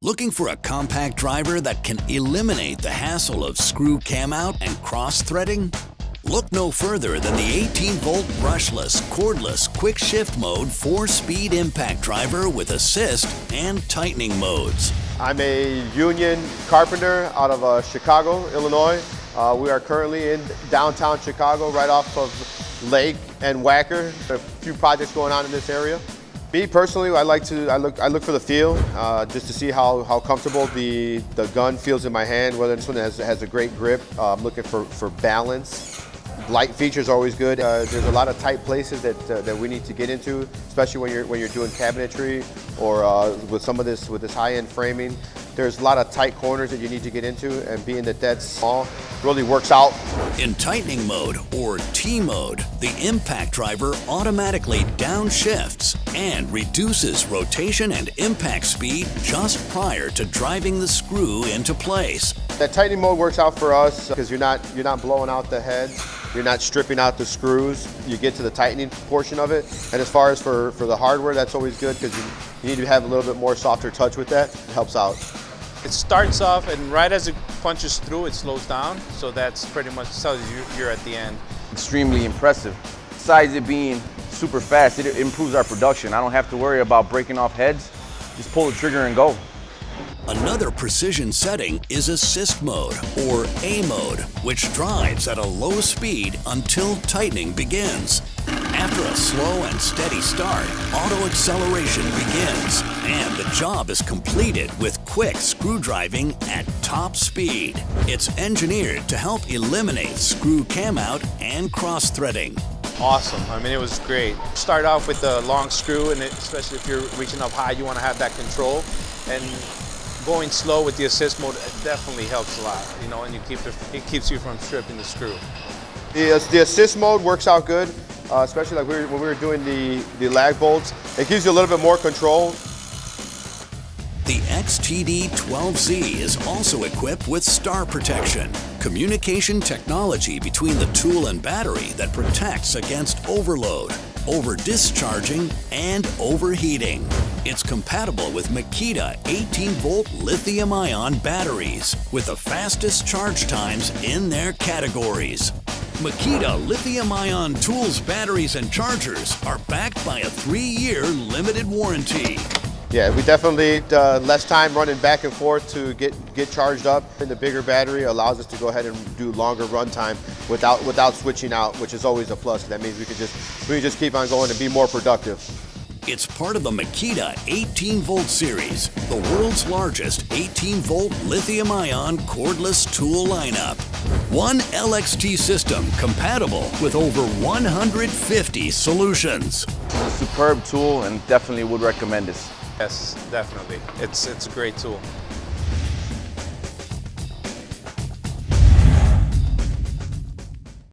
Looking for a compact driver that can eliminate the hassle of screw cam out and cross-threading? Look no further than the 18V brushless, cordless, quick shift mode 4-speed impact driver with assist and tightening modes. I'm a union carpenter out of Chicago, Illinois. We are currently in downtown Chicago, right off of Lake and Wacker. There are a few projects going on in this area. Me personally, I look for the feel, just to see how comfortable the gun feels in my hand. Whether this one has a great grip. I'm looking for balance. Light features are always good. There's a lot of tight places that we need to get into, especially when you're doing cabinetry or with this high-end framing. There's a lot of tight corners that you need to get into, and being that that's small really works out. In tightening mode, or T mode, the impact driver automatically downshifts and reduces rotation and impact speed just prior to driving the screw into place. That tightening mode works out for us because you're not blowing out the head, you're not stripping out the screws. You get to the tightening portion of it, and as far as for the hardware, that's always good because you need to have a little bit more softer touch with that. It helps out. It starts off, and right as it punches through, it slows down. So that's pretty much tells you you're at the end. Extremely impressive. Besides it being super fast, it improves our production. I don't have to worry about breaking off heads. Just pull the trigger and go. Another precision setting is assist mode, or A mode, which drives at a low speed until tightening begins. After a slow and steady start, auto acceleration begins, and the job is completed with quick screw driving at top speed. It's engineered to help eliminate screw cam out and cross-threading. Awesome. I mean, it was great. Start off with a long screw, and especially if you're reaching up high, you want to have that control. And going slow with the assist mode definitely helps a lot, you know, and it keeps you from stripping the screw. The assist mode works out good, especially like when we were doing the lag bolts. It gives you a little bit more control. The XDT12 is also equipped with star protection, communication technology between the tool and battery that protects against overload, over-discharging, and overheating. It's compatible with MAKITA 18V lithium-ion batteries with the fastest charge times in their categories. MAKITA lithium-ion tools, batteries, and chargers are backed by a 3-year limited warranty. Yeah, we definitely need less time running back and forth to get charged up. And the bigger battery allows us to go ahead and do longer run time without switching out, which is always a plus. That means we can just keep on going and be more productive. It's part of the MAKITA 18V series, the world's largest 18V lithium-ion cordless tool lineup. One LXT system compatible with over 150 solutions. It's a superb tool and definitely would recommend this. Yes, definitely. It's a great tool.